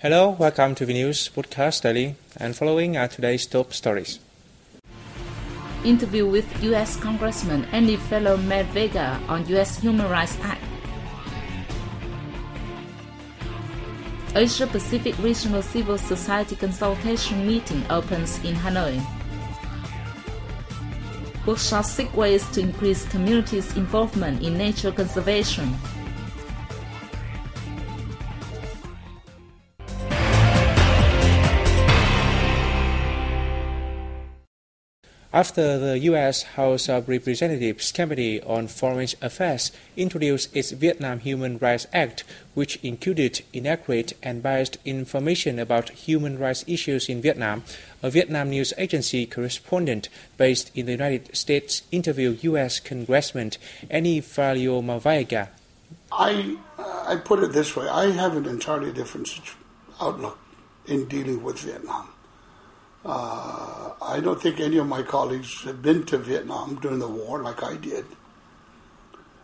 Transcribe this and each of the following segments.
Hello, welcome to the News Podcast Daily, and following are today's top stories. Interview with U.S. Congressman Andy Fellow Matt Vega on U.S. Human Rights Act. Asia-Pacific Regional Civil Society Consultation Meeting opens in Hanoi. Workshop 6 ways to increase communities' involvement in nature conservation. After the U.S. House of Representatives Committee on Foreign Affairs introduced its Vietnam Human Rights Act, which included inaccurate and biased information about human rights issues in Vietnam, a Vietnam news agency correspondent based in the United States interviewed U.S. Congressman Andy Fellow Matt Vega. I put it this way, I have an entirely different outlook in dealing with Vietnam. I don't think any of my colleagues have been to Vietnam during the war like I did.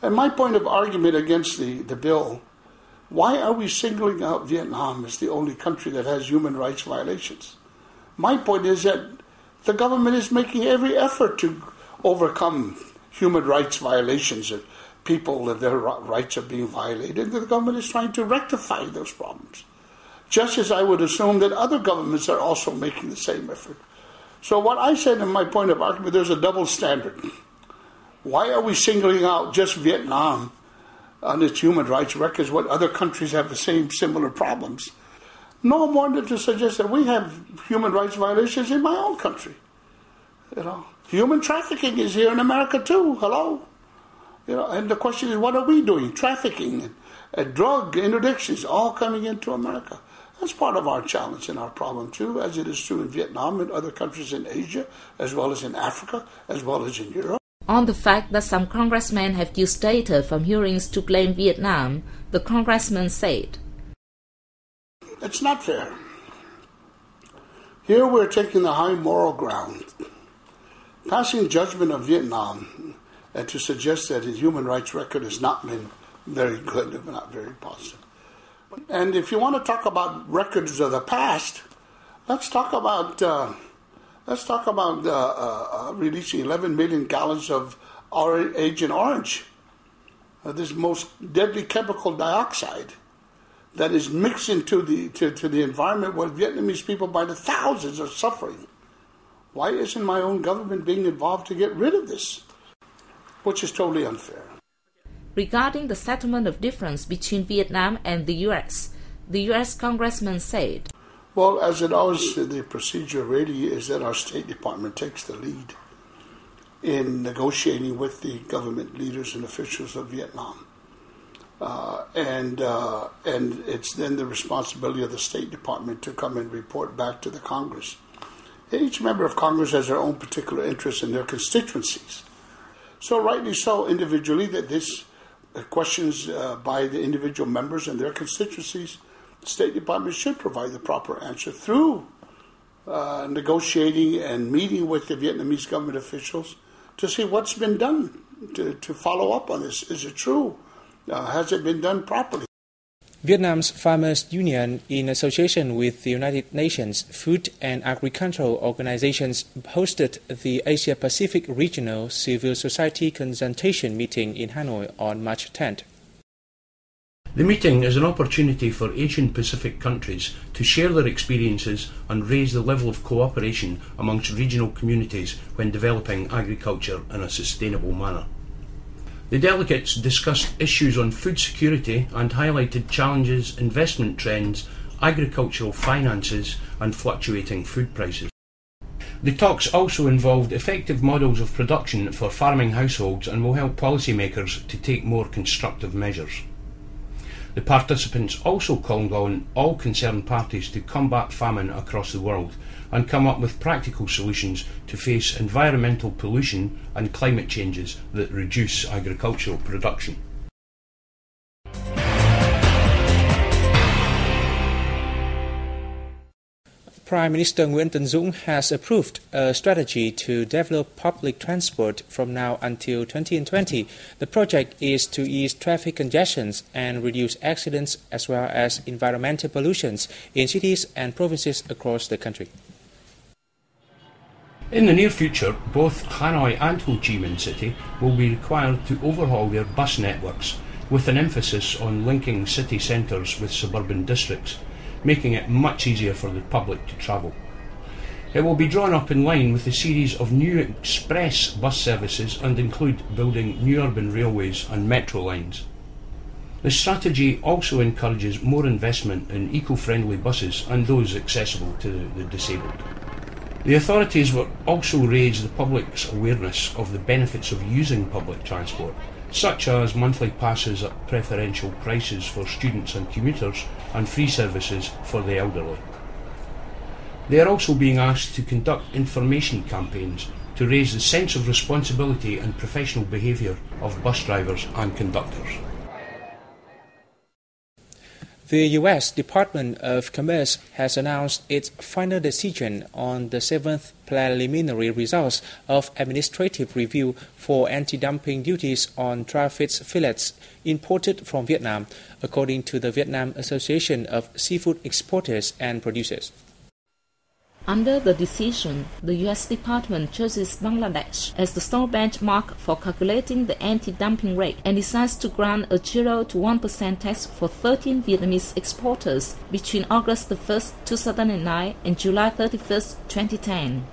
And my point of argument against the bill, why are we singling out Vietnam as the only country that has human rights violations? My point is that the government is making every effort to overcome human rights violations of people, that their rights are being violated, and the government is trying to rectify those problems. Just as I would assume that other governments are also making the same effort. So what I said in my point of argument, there's a double standard. Why are we singling out just Vietnam on its human rights records when other countries have the same similar problems? No more than to suggest that we have human rights violations in my own country. Human trafficking is here in America too. Hello? And the question is, what are we doing? Trafficking and drug interdictions all coming into America. That's part of our challenge and our problem too, as it is true in Vietnam and other countries in Asia, as well as in Africa, as well as in Europe. On the fact that some congressmen have used data from hearings to blame Vietnam, the congressman said, "It's not fair. Here we're taking the high moral ground, passing judgment of Vietnam, and to suggest that his human rights record has not been very good, if not very positive. And if you want to talk about records of the past, let's talk about releasing 11 million gallons of Agent Orange, this most deadly chemical dioxide that is mixed into the environment where Vietnamese people by the thousands are suffering. Why isn't my own government being involved to get rid of this? Which is totally unfair." Regarding the settlement of difference between Vietnam and the U.S. congressman said, "Well, as it always, the procedure really is that our State Department takes the lead in negotiating with the government leaders and officials of Vietnam. And it's then the responsibility of the State Department to come and report back to the Congress. Each member of Congress has their own particular interests in their constituencies. So rightly so, individually, that this questions by the individual members and their constituencies, the State Department should provide the proper answer through negotiating and meeting with the Vietnamese government officials to see what's been done to follow up on this. Is it true? Has it been done properly? Vietnam's Farmers Union, in association with the United Nations Food and Agricultural Organizations, hosted the Asia-Pacific Regional Civil Society Consultation Meeting in Hanoi on March 10th. The meeting is an opportunity for Asian Pacific countries to share their experiences and raise the level of cooperation amongst regional communities when developing agriculture in a sustainable manner. The delegates discussed issues on food security and highlighted challenges, investment trends, agricultural finances and fluctuating food prices. The talks also involved effective models of production for farming households and will help policymakers to take more constructive measures. The participants also called on all concerned parties to combat famine across the world and come up with practical solutions to face environmental pollution and climate changes that reduce agricultural production. Prime Minister Nguyễn Tấn Dũng has approved a strategy to develop public transport from now until 2020. The project is to ease traffic congestions and reduce accidents as well as environmental pollutions in cities and provinces across the country. In the near future, both Hanoi and Ho Chi Minh City will be required to overhaul their bus networks, with an emphasis on linking city centres with suburban districts, making it much easier for the public to travel. It will be drawn up in line with a series of new express bus services and include building new urban railways and metro lines. The strategy also encourages more investment in eco-friendly buses and those accessible to the disabled. The authorities will also raise the public's awareness of the benefits of using public transport, such as monthly passes at preferential prices for students and commuters and free services for the elderly. They are also being asked to conduct information campaigns to raise the sense of responsibility and professional behaviour of bus drivers and conductors. The U.S. Department of Commerce has announced its final decision on the 7th preliminary results of administrative review for anti-dumping duties on dry fish fillets imported from Vietnam, according to the Vietnam Association of Seafood Exporters and Producers. Under the decision, the U.S. Department chooses Bangladesh as the sole benchmark for calculating the anti-dumping rate and decides to grant a 0 to 1% tax for 13 Vietnamese exporters between August 1, 2009 and July 31, 2010.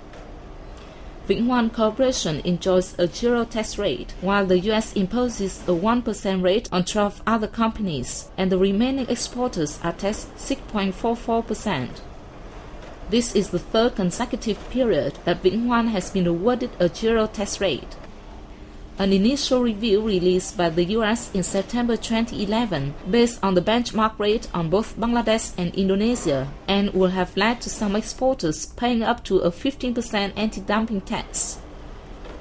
VNA Corporation enjoys a 0 tax rate, while the U.S. imposes a 1% rate on 12 other companies, and the remaining exporters are taxed 6.44%. This is the third consecutive period that VNA has been awarded a 0 tax rate. An initial review released by the U.S. in September 2011 based on the benchmark rate on both Bangladesh and Indonesia and will have led to some exporters paying up to a 15% anti-dumping tax.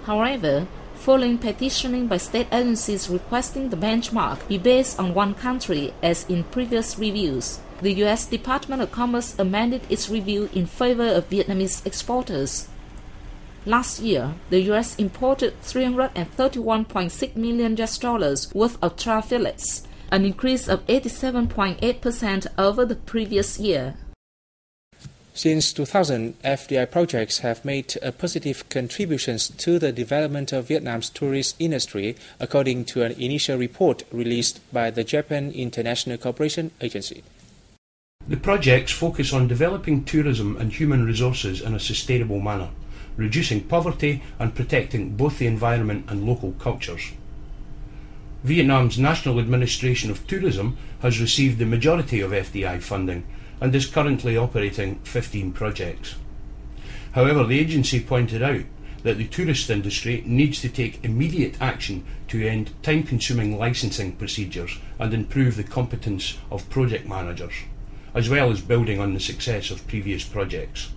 However, following petitioning by state agencies requesting the benchmark be based on one country as in previous reviews, the U.S. Department of Commerce amended its review in favor of Vietnamese exporters. Last year, the U.S. imported $331.6 million worth of trout fillets, an increase of 87.8% over the previous year. Since 2000, FDI projects have made positive contributions to the development of Vietnam's tourist industry, according to an initial report released by the Japan International Cooperation Agency. The projects focus on developing tourism and human resources in a sustainable manner, reducing poverty and protecting both the environment and local cultures. Vietnam's National Administration of Tourism has received the majority of FDI funding and is currently operating 15 projects. However, the agency pointed out that the tourist industry needs to take immediate action to end time-consuming licensing procedures and improve the competence of project managers, as well as building on the success of previous projects.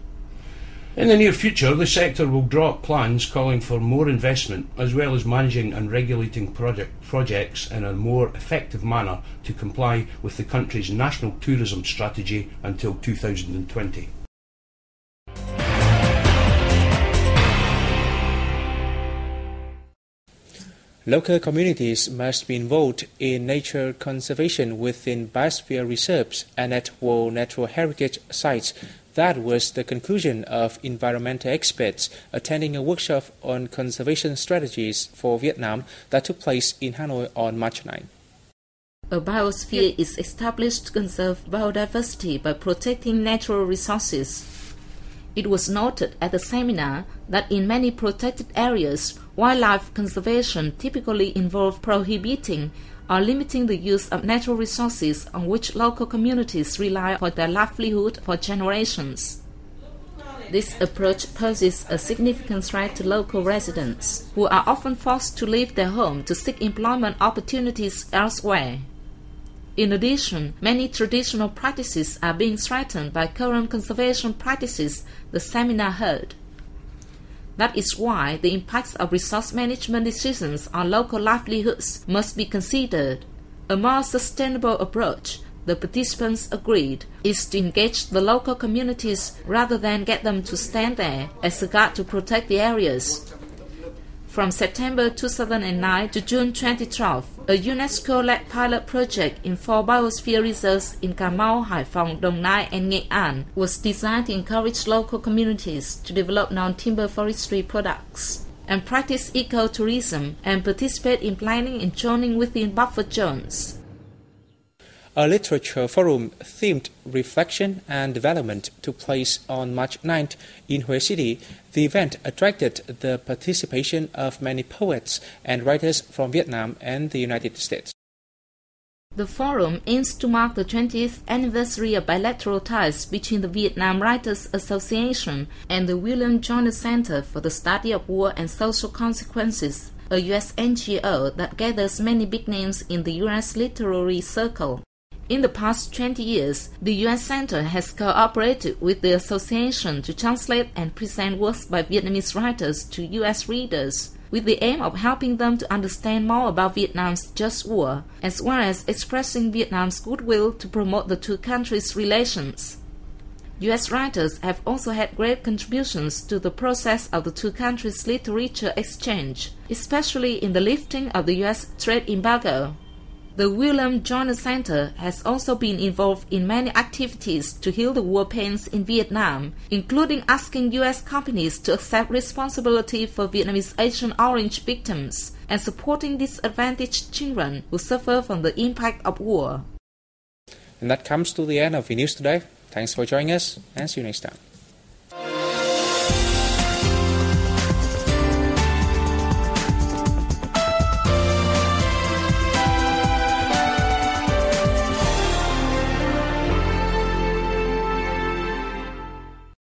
In the near future, the sector will draw up plans calling for more investment, as well as managing and regulating projects in a more effective manner to comply with the country's national tourism strategy until 2020. Local communities must be involved in nature conservation within biosphere reserves and at World Natural Heritage sites. That was the conclusion of environmental experts attending a workshop on conservation strategies for Vietnam that took place in Hanoi on March 9. A biosphere is established to conserve biodiversity by protecting natural resources. It was noted at the seminar that in many protected areas, wildlife conservation typically involves prohibiting or limiting the use of natural resources on which local communities rely for their livelihood for generations. This approach poses a significant threat to local residents, who are often forced to leave their home to seek employment opportunities elsewhere. In addition, many traditional practices are being threatened by current conservation practices, the seminar heard. That is why the impacts of resource management decisions on local livelihoods must be considered. A more sustainable approach the participants agreed, is to engage the local communities rather than get them to stand there as a guard to protect the areas. From September 2009 to June 2012, a UNESCO-led pilot project in 4 biosphere reserves in Cà Mau, Hải Phòng, Đồng Nai, and Nghệ An was designed to encourage local communities to develop non-timber forestry products and practice ecotourism and participate in planning and zoning within buffer zones. A literature forum themed Reflection and Development took place on March 9th in Hue City. The event attracted the participation of many poets and writers from Vietnam and the United States. The forum aims to mark the 20th anniversary of bilateral ties between the Vietnam Writers Association and the William Joiner Center for the Study of War and Social Consequences, a U.S. NGO that gathers many big names in the U.S. literary circle. In the past 20 years, the U.S. Center has cooperated with the association to translate and present works by Vietnamese writers to U.S. readers, with the aim of helping them to understand more about Vietnam's just war, as well as expressing Vietnam's goodwill to promote the two countries' relations. U.S. writers have also had great contributions to the process of the two countries' literature exchange, especially in the lifting of the U.S. trade embargo. The William Joiner Center has also been involved in many activities to heal the war pains in Vietnam, including asking U.S. companies to accept responsibility for Vietnamese Agent Orange victims and supporting disadvantaged children who suffer from the impact of war. And that comes to the end of the news today. Thanks for joining us and see you next time.